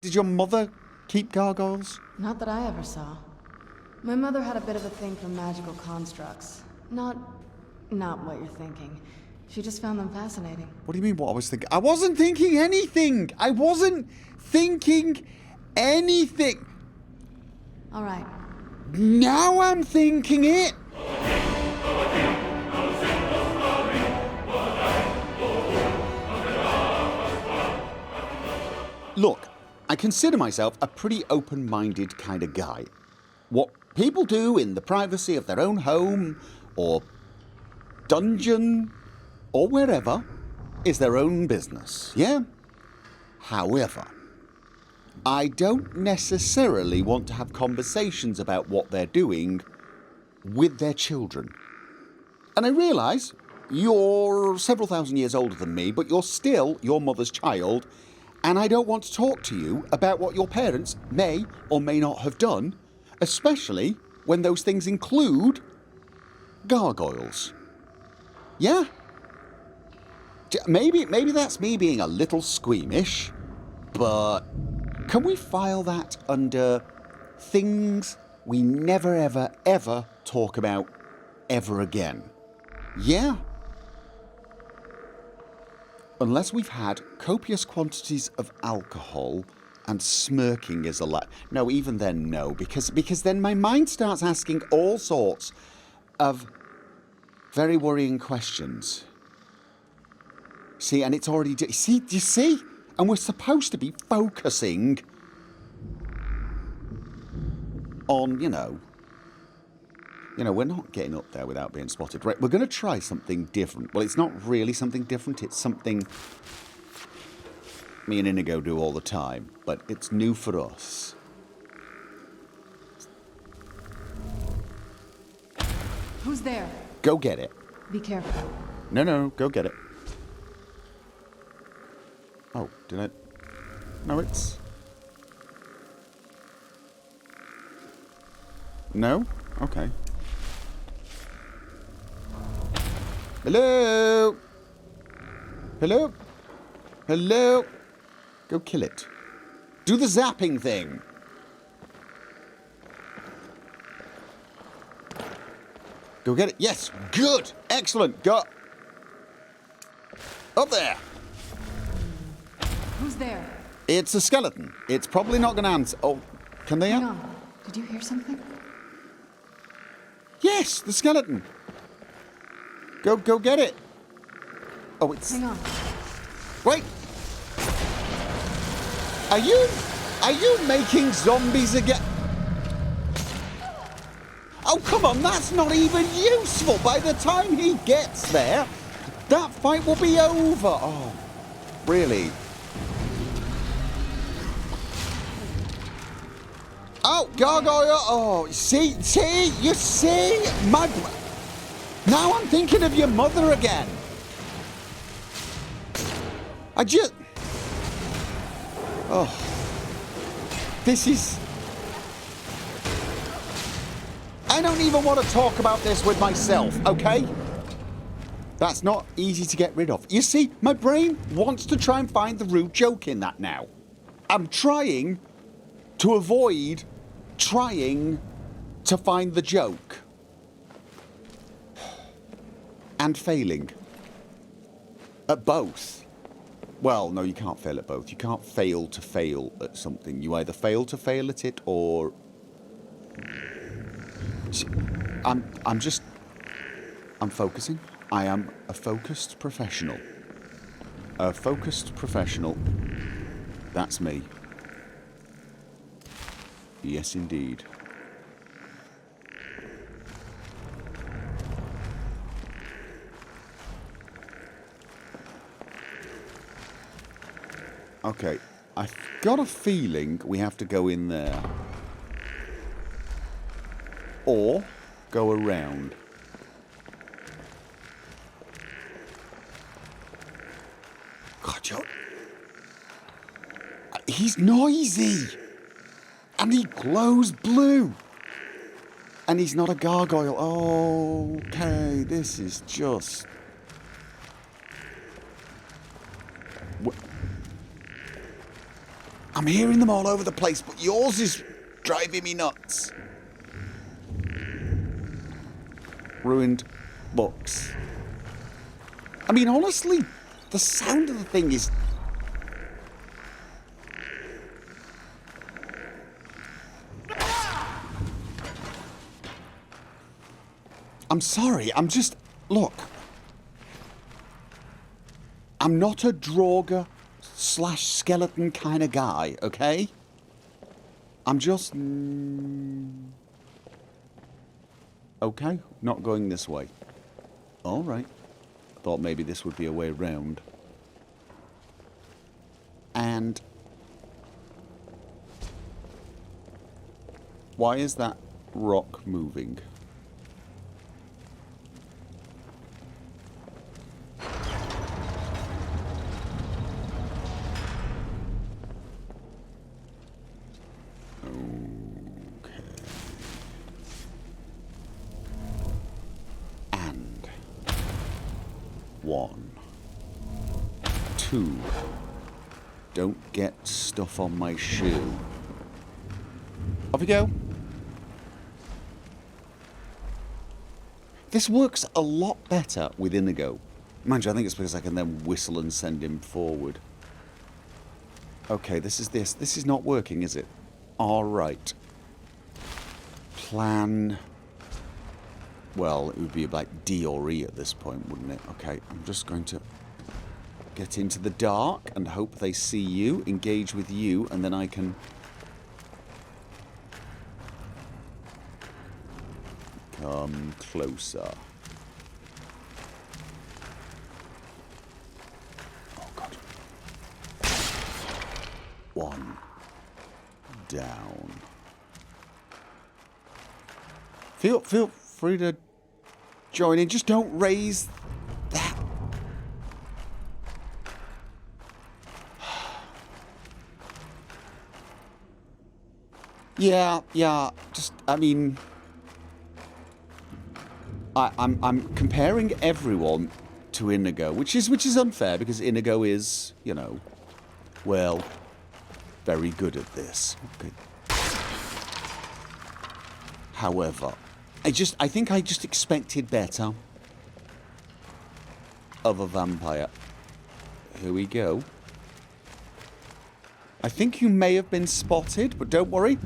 Did your mother keep gargoyles? Not that I ever saw. My mother had a bit of a thing for magical constructs. Not what you're thinking. She just found them fascinating. What do you mean what I was thinking? I wasn't thinking anything! I wasn't thinking anything! Alright. Now I'm thinking it! Look, I consider myself a pretty open-minded kind of guy. What people do in the privacy of their own home, or dungeon, or wherever, is their own business, yeah? However, I don't necessarily want to have conversations about what they're doing with their children. And I realise you're several thousand years older than me, but you're still your mother's child, and I don't want to talk to you about what your parents may or may not have done, especially when those things include gargoyles. Yeah? Maybe that's me being a little squeamish, but can we file that under things we never ever ever talk about ever again? Yeah? Unless we've had copious quantities of alcohol and smirking is allowed. No, even then, no, because then my mind starts asking all sorts of very worrying questions. See, and it's already... Do you see? And we're supposed to be focusing on, you know, we're not getting up there without being spotted. Right, we're going to try something different. Well, it's not really something different. It's something me and Inigo do all the time, but it's new for us. Who's there? Go get it. Be careful. No, go get it. Oh, did I... No, it's... No? Okay. Hello? Hello? Hello? Go kill it. Do the zapping thing. Go get it. Yes, good. Excellent. Go. Up there. Who's there? It's a skeleton. It's probably not going to answer. Oh, can they? Hang on. Did you hear something? Yes, the skeleton. Go get it. Oh, it's... Hang on. Wait. Are you making zombies again? Oh, come on, that's not even useful. By the time he gets there, that fight will be over. Oh, really? Oh, gargoyle. Oh, see, you see? Now I'm thinking of your mother again. Oh. This is... I don't even want to talk about this with myself, okay? That's not easy to get rid of. You see, my brain wants to try and find the rude joke in that now. I'm trying to avoid trying to find the joke. And failing. At both. Well, no, you can't fail at both. You can't fail to fail at something. You either fail to fail at it, or... I'm focusing. I am a focused professional. A focused professional. That's me. Yes, indeed. Okay, I've got a feeling we have to go in there. Or go around. God, Joe. He's noisy. And he glows blue. And he's not a gargoyle. Oh, okay, this is just... I'm hearing them all over the place, but yours is driving me nuts. Ruined books. I mean, honestly, the sound of the thing is... I'm sorry, I'm just... Look. I'm not a Draugr / skeleton kind of guy, okay? I'm just... Okay, not going this way. Alright. Thought maybe this would be a way round. And... Why is that rock moving? One. Two. Don't get stuff on my shoe. Off we go. This works a lot better with Inigo. Mind you, I think it's because I can then whistle and send him forward. Okay, this is this. This is not working, is it? Alright. Plan... Well, it would be like D or E at this point, wouldn't it? Okay, I'm just going to get into the dark and hope they see you, engage with you, and then I can... Come closer. Oh, God. One. Down. Feel free to join in. Just don't raise that. Yeah. Just, I mean, I'm comparing everyone to Inigo, which is unfair because Inigo is, you know, well, very good at this. Okay. However, I think I just expected better of a vampire. Here we go. I think you may have been spotted, but don't worry.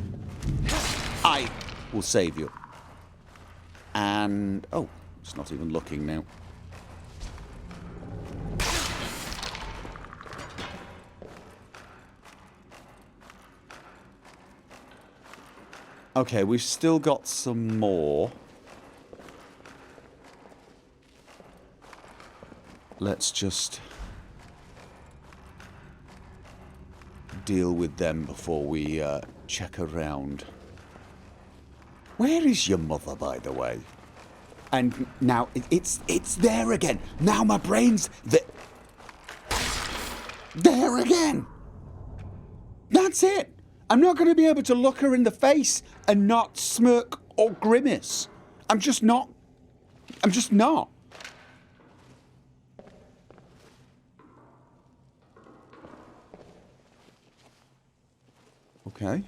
I will save you. And... oh, it's not even looking now. Okay, we've still got some more. Let's just deal with them before we check around. Where is your mother, by the way? And now it's there again. Now my brain's there again. That's it. I'm not going to be able to look her in the face and not smirk or grimace. I'm just not. Okay.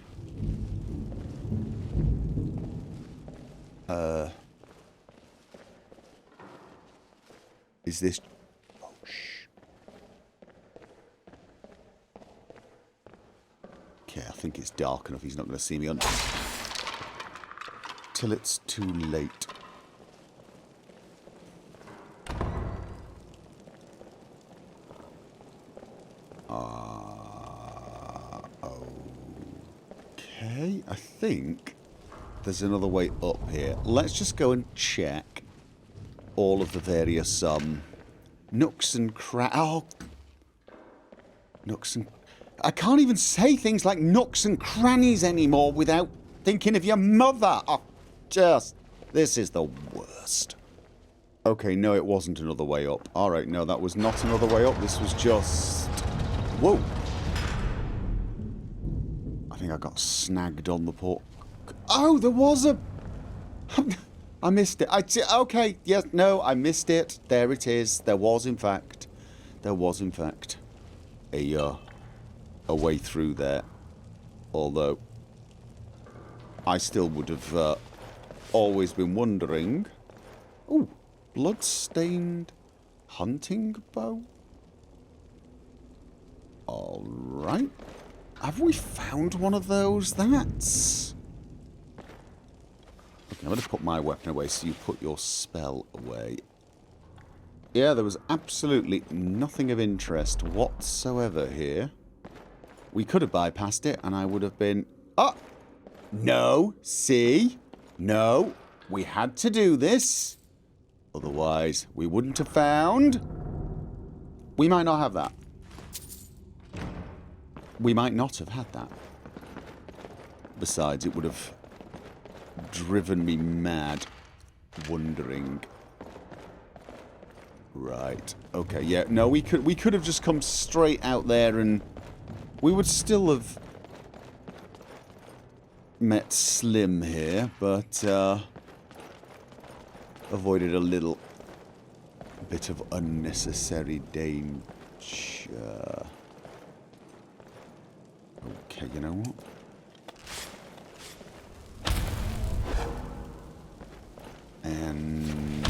Is this... oh, shh. Okay, I think it's dark enough. He's not going to see me till it's too late. Okay, I think there's another way up here. Let's just go and check all of the various nooks and nooks and... I can't even say things like nooks and crannies anymore without thinking of your mother. Oh, just... this is the worst. Okay, no, it wasn't another way up. Alright, no, that was not another way up. This was just... whoa. I think I got snagged on the port. Oh, there was a... I missed it. Okay, yes, no, I missed it. There it is. There was, in fact, a way through there. Although, I still would have always been wondering... Ooh, blood-stained hunting bow? Alright. Have we found one of those? That's... Okay, I'm going to put my weapon away so you put your spell away. Yeah, there was absolutely nothing of interest whatsoever here. We could have bypassed it and I would have been... Oh! No! See? No! We had to do this. Otherwise, we wouldn't have found... We might not have that. We might not have had that. Besides, it would have driven me mad wondering... Right. Okay, yeah. No, we could have just come straight out there and we would still have met Slim here, but avoided a little bit of unnecessary danger. Okay, you know what? And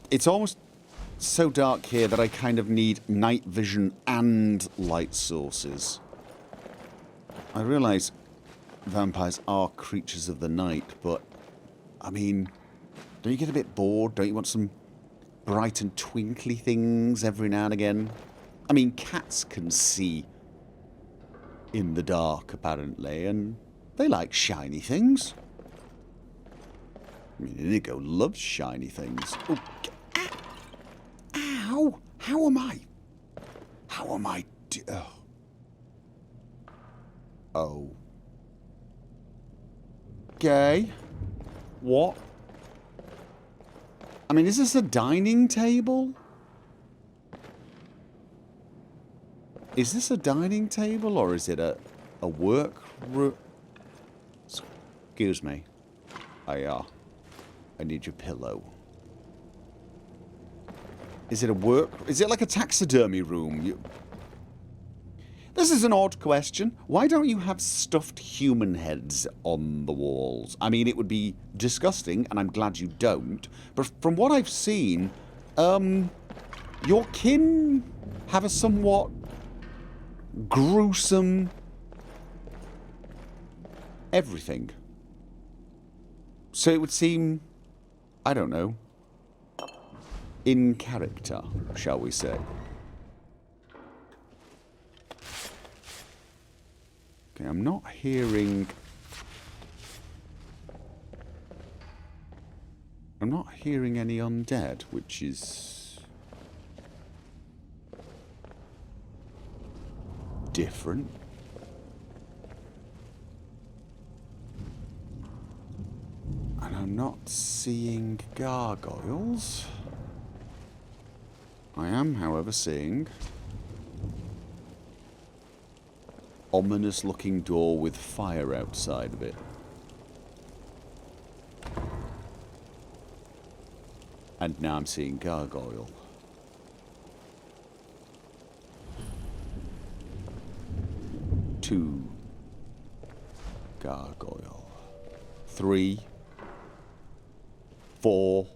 it's almost so dark here that I kind of need night vision and light sources. I realise vampires are creatures of the night, but I mean, don't you get a bit bored? Don't you want some bright and twinkly things every now and again? I mean, cats can see in the dark, apparently, and they like shiny things. I mean, Inigo loves shiny things. Oh, ow! How am I? Oh. Okay. What? I mean, is this a dining table? Is this a dining table or is it a work room? Excuse me. I need your pillow. Is it a work... Is it like a taxidermy room? This is an odd question. Why don't you have stuffed human heads on the walls? I mean, it would be disgusting, and I'm glad you don't. But from what I've seen, your kin have a somewhat gruesome everything. So it would seem, I don't know, in character, shall we say. Okay, I'm not hearing any undead, which is different. And I'm not seeing gargoyles. I am, however, seeing ominous looking door with fire outside of it. And now I'm seeing gargoyle. Two gargoyle. 3, 4,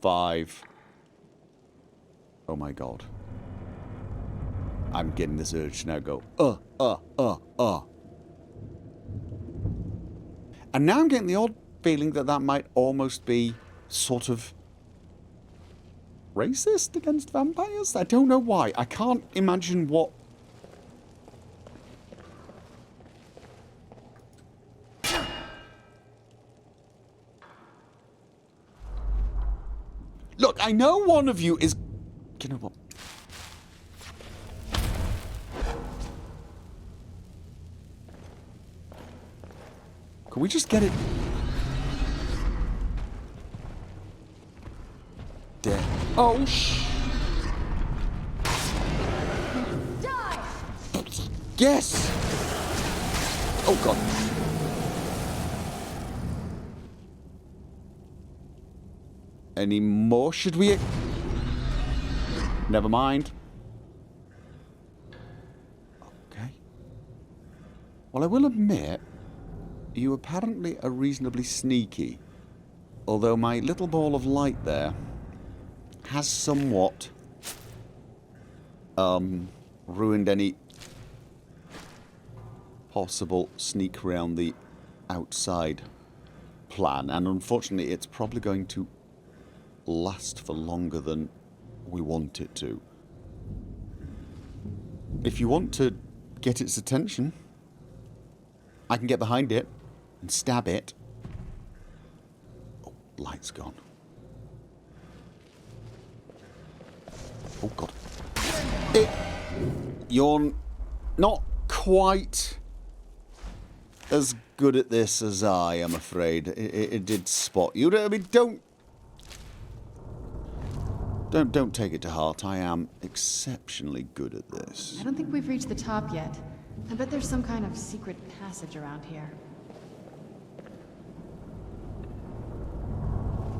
5. Oh my god. I'm getting this urge to now go, And now I'm getting the odd feeling that that might almost be sort of racist against vampires? I don't know why. I can't imagine what... Look, I know one of you is... You know what? Can we just get it... Dead. Oh, Die! Yes! Oh, God. Any more? Should we... Never mind. Well, I will admit, you apparently are reasonably sneaky. Although my little ball of light there has somewhat ruined any possible sneak around the outside plan. And unfortunately, it's probably going to last for longer than we want it to. If you want to get its attention, I can get behind it and stab it. Oh, light's gone. Oh, God. You're not quite as good at this as I am afraid. It did spot you. I mean, don't take it to heart. I am exceptionally good at this. I don't think we've reached the top yet. I bet there's some kind of secret passage around here.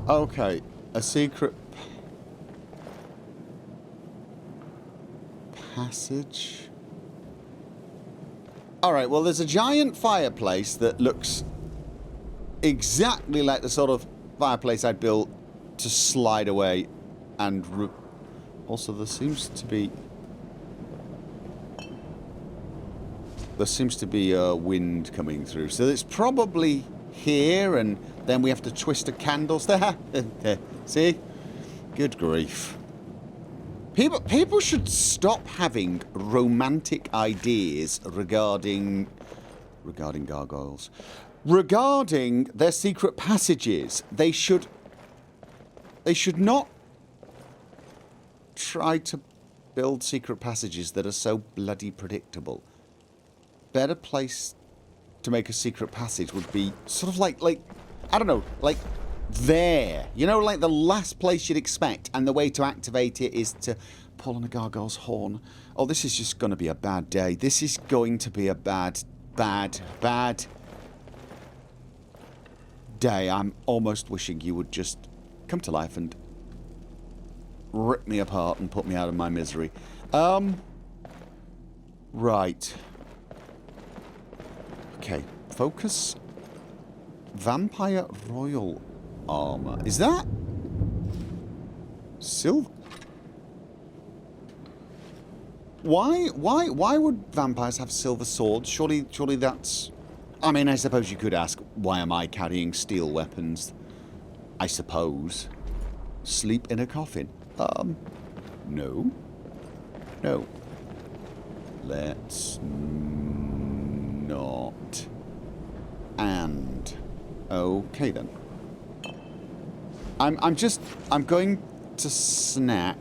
Okay, a secret passage. Alright, well, there's a giant fireplace that looks exactly like the sort of fireplace I'd built to slide away. And also, there seems to be wind coming through. So it's probably here, and then we have to twist the candles there. See? Good grief. People should stop having romantic ideas regarding gargoyles. Regarding their secret passages. They should not try to build secret passages that are so bloody predictable. Better place to make a secret passage would be sort of like I don't know, like there. You know, like the last place you'd expect, and the way to activate it is to pull on a gargoyle's horn. Oh, this is just going to be a bad day. This is going to be a bad day. I'm almost wishing you would just come to life and rip me apart and put me out of my misery. Right. Okay, focus. Vampire Royal Armor. Is that silver? Why would vampires have silver swords? Surely that's... I mean, I suppose you could ask, why am I carrying steel weapons? I suppose. Sleep in a coffin. No. No. Let's not. And okay then. I'm going to snack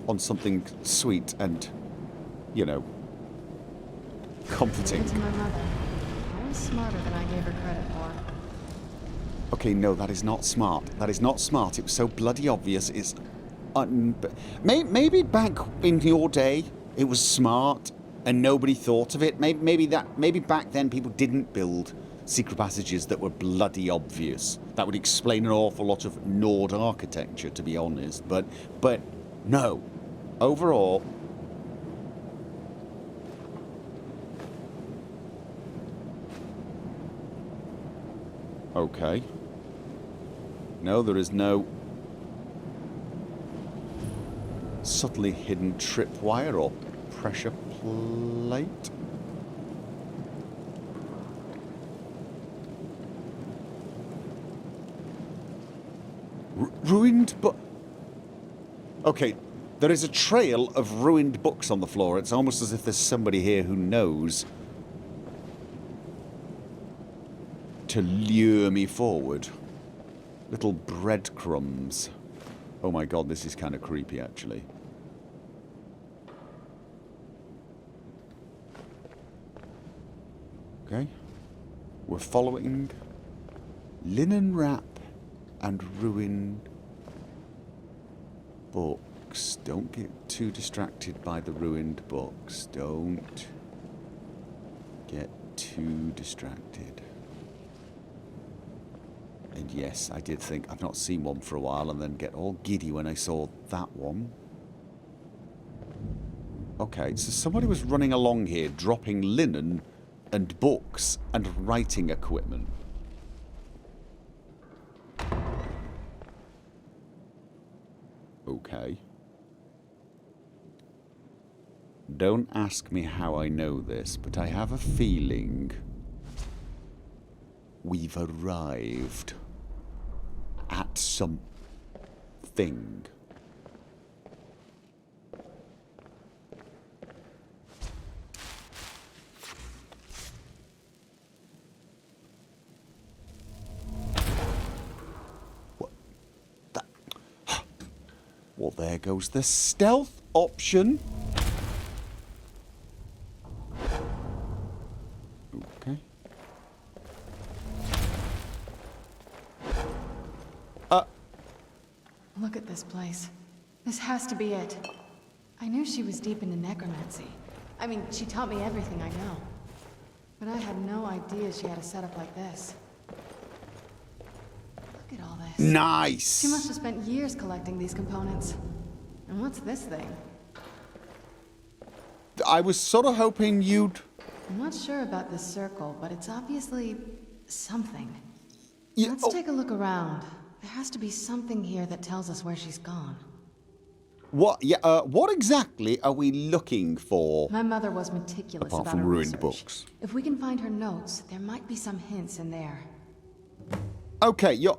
on something sweet and, you know, comforting. To my mother. I was smarter than I gave her credit for. Okay, no, that is not smart. That is not smart. It was so bloody obvious. It's maybe back in your day it was smart and nobody thought of it. Maybe back then people didn't build secret passages that were bloody obvious. That would explain an awful lot of Nord architecture, to be honest. But no. Overall, okay. No, there is no subtly hidden tripwire or pressure plate. Ruined book. Okay, there is a trail of ruined books on the floor. It's almost as if there's somebody here who knows to lure me forward. Little breadcrumbs. Oh my god, this is kind of creepy, actually. Okay. We're following linen wrap and ruined books. Don't get too distracted by the ruined books. Don't get too distracted. And yes, I did think I've not seen one for a while and then get all giddy when I saw that one. Okay, so somebody was running along here dropping linen and books and writing equipment. Okay. Don't ask me how I know this, but I have a feeling we've arrived at something. What? That. Well, there goes the stealth option. Okay. Look at this place. This has to be it. I knew she was deep into necromancy. I mean, she taught me everything I know. But I had no idea she had a setup like this. Look at all this. Nice! She must have spent years collecting these components. And what's this thing? I was sort of hoping you'd... I'm not sure about this circle, but it's obviously something. Yeah, Let's take a look around. There has to be something here that tells us where she's gone. What? Yeah. What exactly are we looking for? My mother was meticulous Apart about from her ruined research. books. If we can find her notes, there might be some hints in there. Okay, your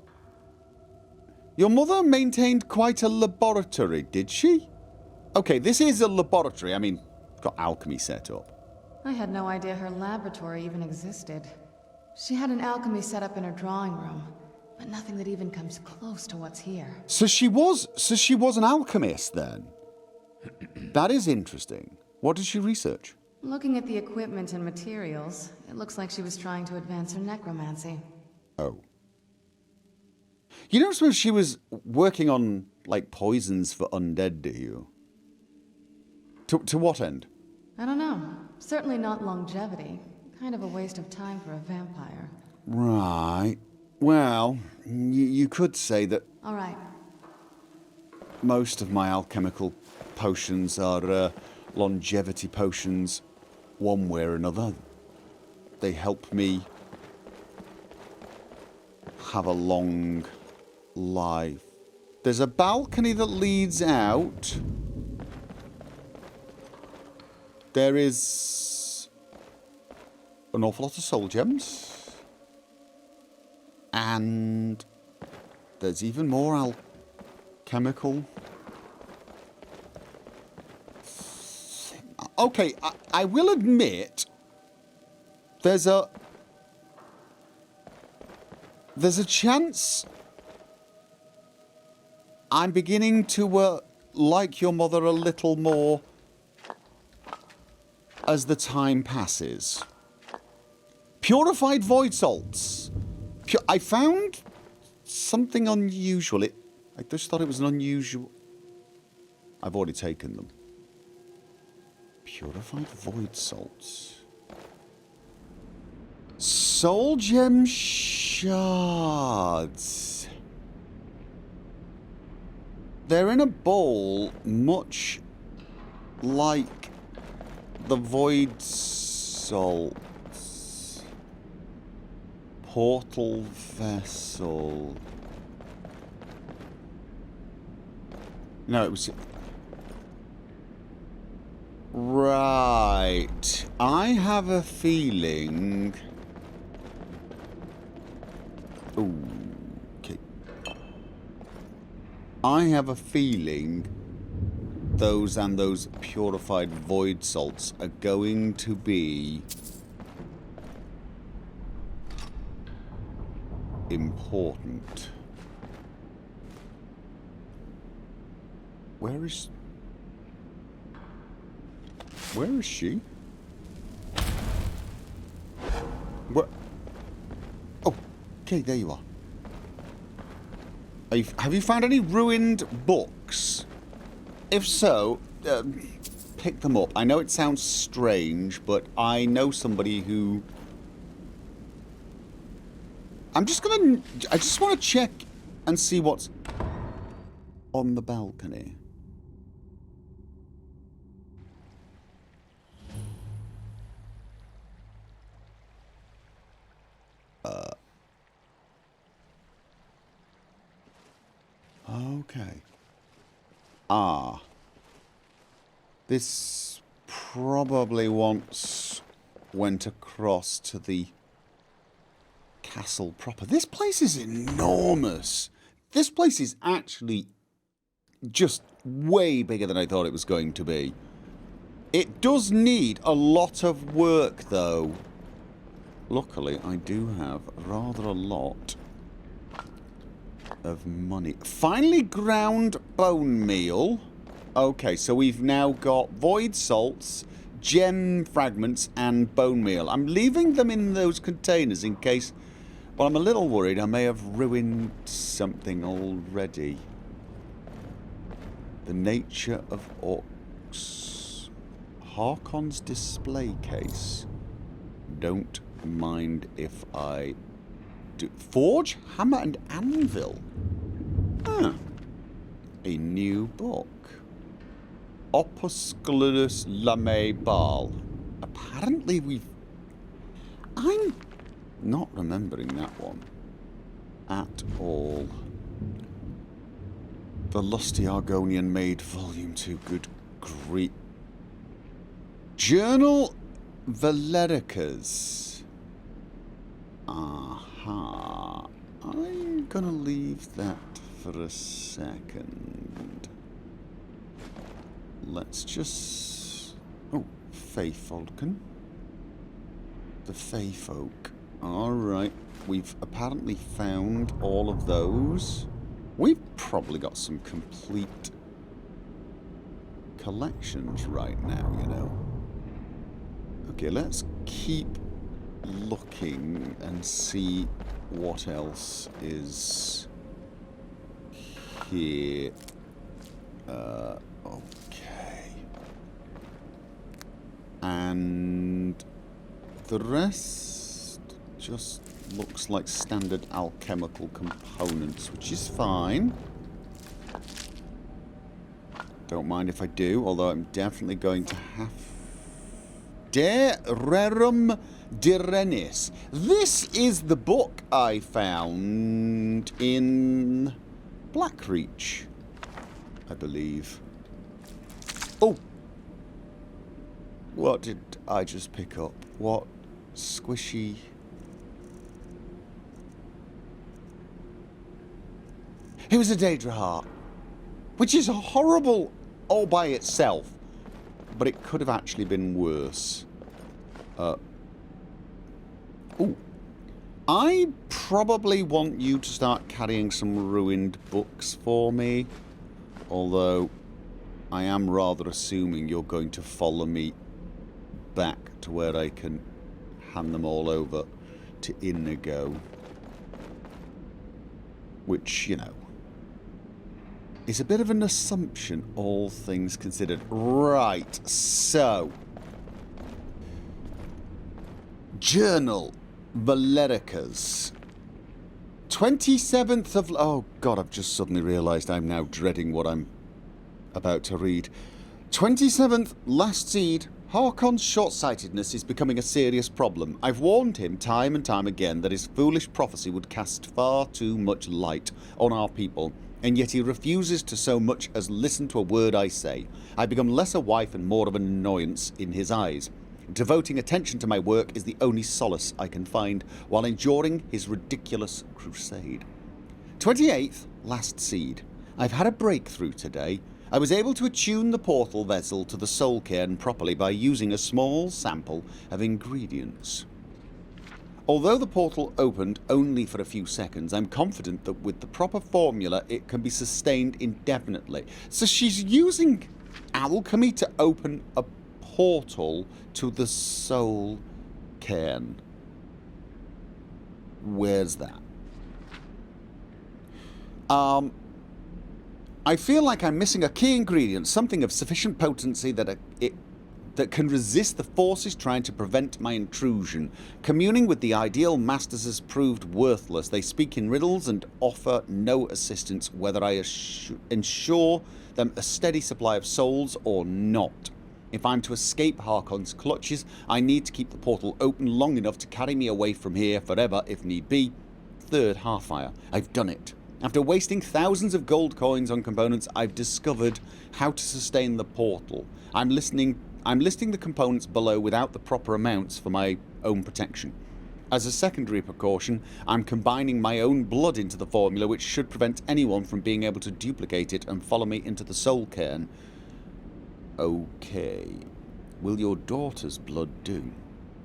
mother maintained quite a laboratory, did she? Okay, this is a laboratory. I mean, got alchemy set up. I had no idea her laboratory even existed. She had an alchemy set up in her drawing room, but nothing that even comes close to what's here. So she was an alchemist then. That is interesting. What did she research? Looking at the equipment and materials, it looks like she was trying to advance her necromancy. Oh. You don't suppose she was working on, like, poisons for undead, do you? To what end? I don't know. Certainly not longevity. Kind of a waste of time for a vampire. Right. Well, you could say that All right. most of my alchemical potions are longevity potions one way or another. They help me have a long life. There's a balcony that leads out. There is an awful lot of soul gems. And there's even more alchemical. Okay, I will admit there's a chance I'm beginning to like your mother a little more as the time passes. Purified void salts. I found something unusual. I just thought it was an unusual... I've already taken them. Purified void salts. Soul gem shards. They're in a bowl much like the void salts. Portal vessel. No, it was... Right. I have a feeling... Ooh, okay. I have a feeling those purified void salts are going to be important. Where is she? Where? Oh, okay, there you are. Have you found any ruined books? If so, pick them up. I know it sounds strange, but I know somebody who... I just want to check and see what's on the balcony. Okay. Ah. This probably once went across to the castle proper. This place is enormous. This place is actually just way bigger than I thought it was going to be. It does need a lot of work, though. Luckily, I do have rather a lot of money. Finely ground bone meal. Okay, so we've now got void salts, gem fragments, and bone meal. I'm leaving them in those containers in case... Well, I'm a little worried I may have ruined something already. The nature of orcs. Harkon's display case. Don't mind if I do. Forge, hammer, and anvil. Ah. A new book. Opusculus Lame Bal. Apparently I'm not remembering that one at all. The Lusty Argonian Maid, Volume 2. Good grief. Journal Valericas. Aha. I'm gonna leave that for a second. Let's just... Oh, Fey Falcon. The Fey Folk. Alright. We've apparently found all of those. We've probably got some complete collections right now, you know. Okay, let's keep looking and see what else is here. Okay. And the rest just looks like standard alchemical components, which is fine. Don't mind if I do, although I'm definitely going to have... De Rerum Direnis. This is the book I found in Blackreach, I believe. Oh! What did I just pick up? What squishy... It was a Daedra heart, which is horrible all by itself, but it could have actually been worse. Ooh. I probably want you to start carrying some ruined books for me, although I am rather assuming you're going to follow me back to where I can hand them all over to Inigo, which, you know, is a bit of an assumption, all things considered. Right, so... Journal Valericas. 27th of... Oh, God, I've just suddenly realised I'm now dreading what I'm about to read. 27th, last seed. Harkon's short-sightedness is becoming a serious problem. I've warned him time and time again that his foolish prophecy would cast far too much light on our people, and yet he refuses to so much as listen to a word I say. I become less a wife and more of an annoyance in his eyes. Devoting attention to my work is the only solace I can find while enduring his ridiculous crusade. 28th, last seed. I've had a breakthrough today. I was able to attune the portal vessel to the soul cairn properly by using a small sample of ingredients. Although the portal opened only for a few seconds, I'm confident that with the proper formula it can be sustained indefinitely. So she's using alchemy to open a portal to the soul cairn. Where's that? I feel like I'm missing a key ingredient, something of sufficient potency that that can resist the forces trying to prevent my intrusion. Communing with the ideal masters has proved worthless. They speak in riddles and offer no assistance, whether I ensure them a steady supply of souls or not. If I'm to escape Harkon's clutches, I need to keep the portal open long enough to carry me away from here forever if need be. Third Hearthfire. I've done it. After wasting thousands of gold coins on components, I've discovered how to sustain the portal. I'm listing the components below without the proper amounts for my own protection. As a secondary precaution, I'm combining my own blood into the formula, which should prevent anyone from being able to duplicate it and follow me into the soul cairn. Okay. Will your daughter's blood do?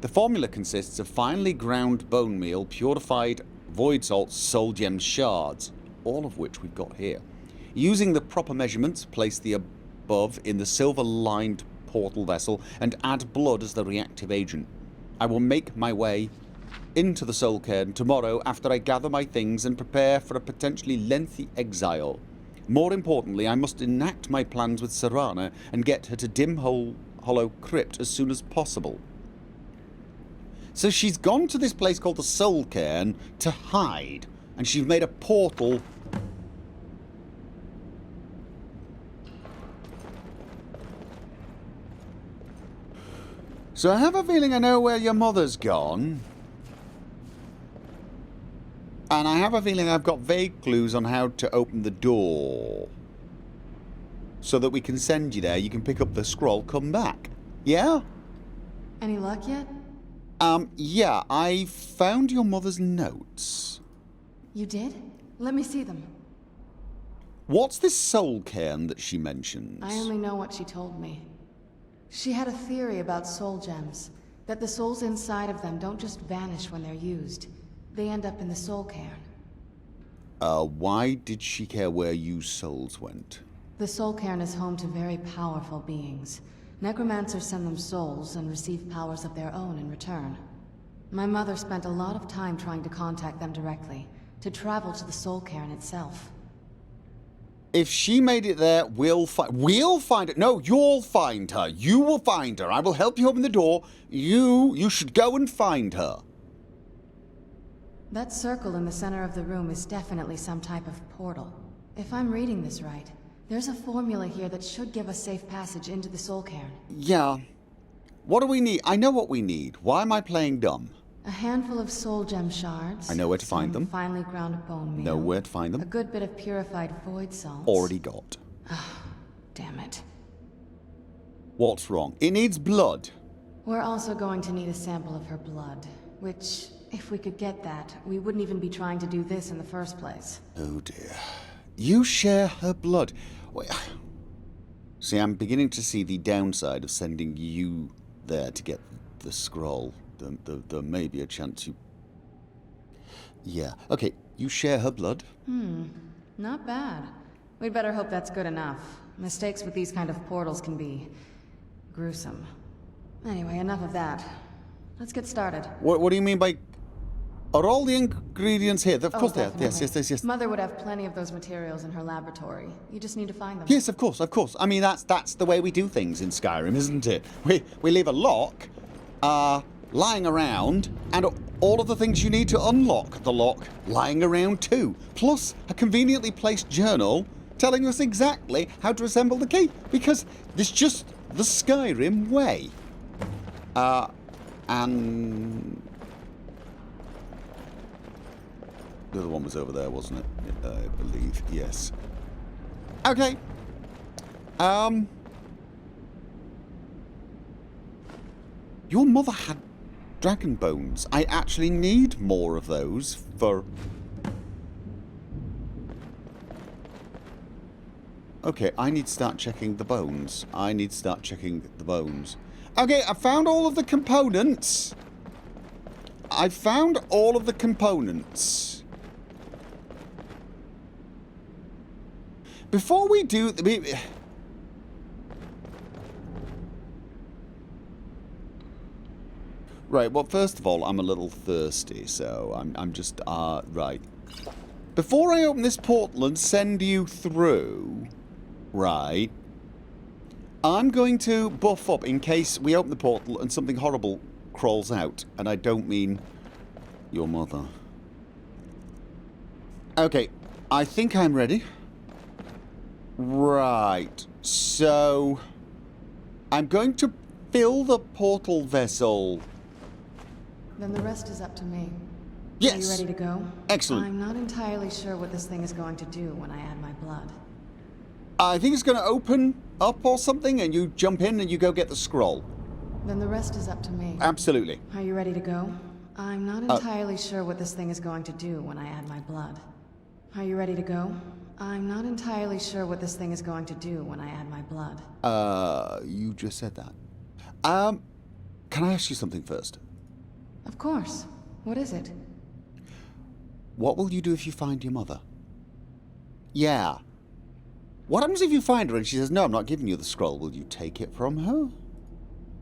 The formula consists of finely ground bone meal, purified void salt, soul gem shards, all of which we've got here. Using the proper measurements, place the above in the silver-lined portal vessel and add blood as the reactive agent. I will make my way into the soul cairn tomorrow after I gather my things and prepare for a potentially lengthy exile. More importantly, I must enact my plans with Serana and get her to Dim Hollow Crypt as soon as possible. So she's gone to this place called the Soul Cairn to hide, and she's made a portal. So I have a feeling I know where your mother's gone. And I have a feeling I've got vague clues on how to open the door. So that we can send you there, you can pick up the scroll, come back. Yeah? Any luck yet? Yeah, I found your mother's notes. You did? Let me see them. What's this soul cairn that she mentions? I only know what she told me. She had a theory about soul gems, that the souls inside of them don't just vanish when they're used. They end up in the soul cairn. Why did she care where you souls went? The soul cairn is home to very powerful beings. Necromancers send them souls and receive powers of their own in return. My mother spent a lot of time trying to contact them directly, to travel to the soul cairn itself. If she made it there, we'll find her. No, you'll find her. You will find her. I will help you open the door. You should go and find her. That circle in the center of the room is definitely some type of portal. If I'm reading this right, there's a formula here that should give us safe passage into the soul cairn. Yeah. What do we need? I know what we need. Why am I playing dumb? A handful of soul gem shards. I know where to find them. Finely ground bone meal. Know where to find them. A good bit of purified void salt. Already got. Damn it. What's wrong? It needs blood. We're also going to need a sample of her blood, which, if we could get that, we wouldn't even be trying to do this in the first place. Oh dear. You share her blood. Wait. See, I'm beginning to see the downside of sending you there to get the scroll. There may be a chance you... Yeah. Okay, you share her blood? Not bad. We'd better hope that's good enough. Mistakes with these kind of portals can be... gruesome. Anyway, enough of that. Let's get started. What do you mean by... Are all the ingredients here? Of course they are. Definitely. Yes. Mother would have plenty of those materials in her laboratory. You just need to find them. Yes, of course. I mean, that's the way we do things in Skyrim, isn't it? We leave a lock, lying around, and all of the things you need to unlock the lock lying around too. Plus, a conveniently placed journal telling us exactly how to assemble the key, because it's just the Skyrim way. And... The other one was over there, wasn't it? I believe, yes. Okay. Your mother had dragon bones. I actually need more of those for... Okay, I need to start checking the bones. Okay, I found all of the components. Before we do... Right, well, first of all, I'm a little thirsty, so I'm just... right. Before I open this portal and send you through... Right. I'm going to buff up in case we open the portal and something horrible crawls out. And I don't mean your mother. Okay, I think I'm ready. Right, so I'm going to fill the portal vessel. Then the rest is up to me. Yes. Are you ready to go? Excellent. I'm not entirely sure what this thing is going to do when I add my blood. I think it's going to open up or something, and you jump in and you go get the scroll. Then the rest is up to me. Absolutely. Are you ready to go? I'm not entirely sure what this thing is going to do when I add my blood. Are you ready to go? I'm not entirely sure what this thing is going to do when I add my blood. You just said that. Can I ask you something first? Of course. What is it? What will you do if you find your mother? Yeah. What happens if you find her and she says, no, I'm not giving you the scroll? Will you take it from her?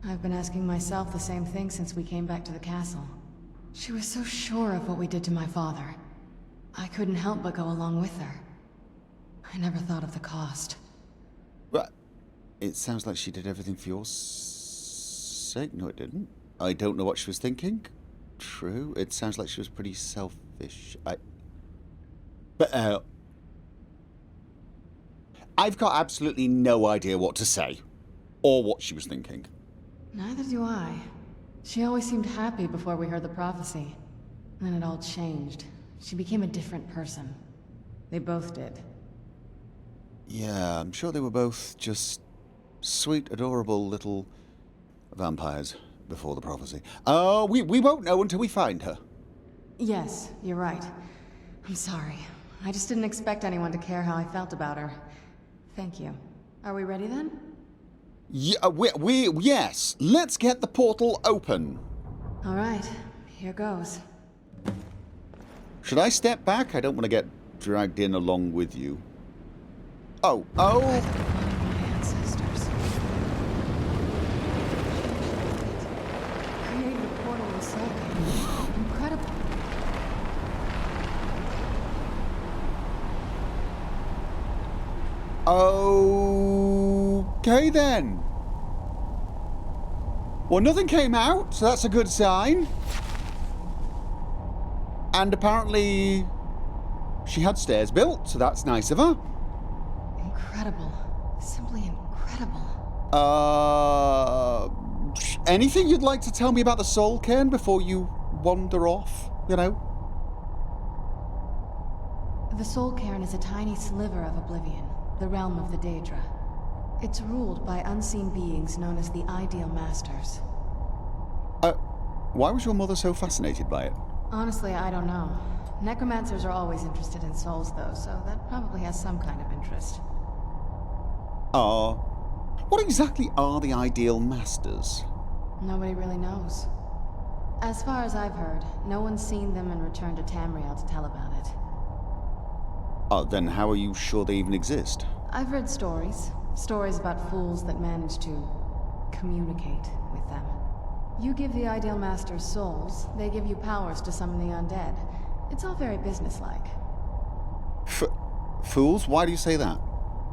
I've been asking myself the same thing since we came back to the castle. She was so sure of what we did to my father. I couldn't help but go along with her. I never thought of the cost. But it sounds like she did everything for your sake. No, it didn't. I don't know what she was thinking. True. It sounds like she was pretty selfish. But I've got absolutely no idea what to say. Or what she was thinking. Neither do I. She always seemed happy before we heard the prophecy. Then it all changed. She became a different person. They both did. Yeah, I'm sure they were both just sweet, adorable little vampires before the prophecy. We won't know until we find her. Yes, you're right. I'm sorry. I just didn't expect anyone to care how I felt about her. Thank you. Are we ready then? Yeah, yes. Let's get the portal open. All right, here goes. Should I step back? I don't want to get dragged in along with you. Oh. My ancestors. Created a portal in Skyrim. Incredible. Okay then. Well, nothing came out, so that's a good sign. And apparently she had stairs built, so that's nice of her. Incredible. Simply incredible. Anything you'd like to tell me about the Soul Cairn before you wander off, you know? The Soul Cairn is a tiny sliver of oblivion, the realm of the Daedra. It's ruled by unseen beings known as the Ideal Masters. Why was your mother so fascinated by it? Honestly, I don't know. Necromancers are always interested in souls, though, so that probably has some kind of interest. What exactly are the Ideal Masters? Nobody really knows. As far as I've heard, no one's seen them and returned to Tamriel to tell about it. Then how are you sure they even exist? I've read stories. Stories about fools that manage to communicate with them. You give the Ideal Masters souls, they give you powers to summon the undead. It's all very businesslike. Fools? Why do you say that?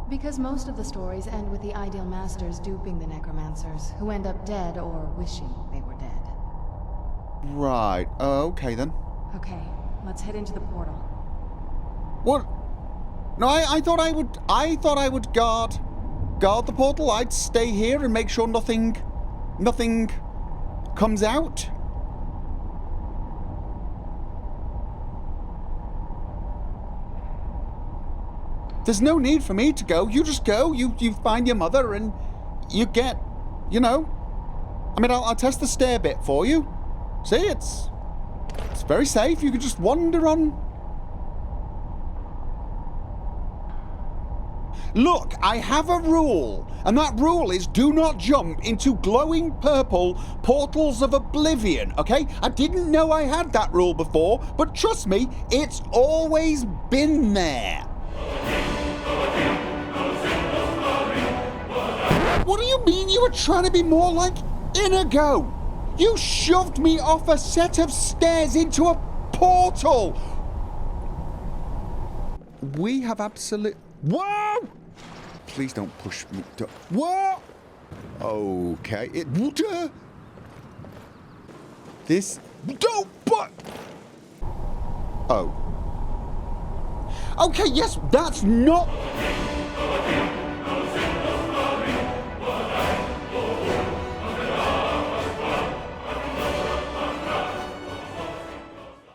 Because most of the stories end with the Ideal Masters duping the necromancers, who end up dead or wishing they were dead. Right. Okay then. Okay, let's head into the portal. What? No, I thought I would guard the portal. I'd stay here and make sure nothing comes out. There's no need for me to go. You just go. You find your mother and you get, you know. I mean, I'll test the stair bit for you. See, it's very safe. You can just wander on. Look, I have a rule, and that rule is do not jump into glowing purple portals of oblivion, okay? I didn't know I had that rule before, but trust me, it's always been there. What do you mean you were trying to be more like Inigo? You shoved me off a set of stairs into a portal. We have absolute... Whoa! Please don't push me. Whoa! Okay. This... Don't... But... Oh. Okay, yes, that's not...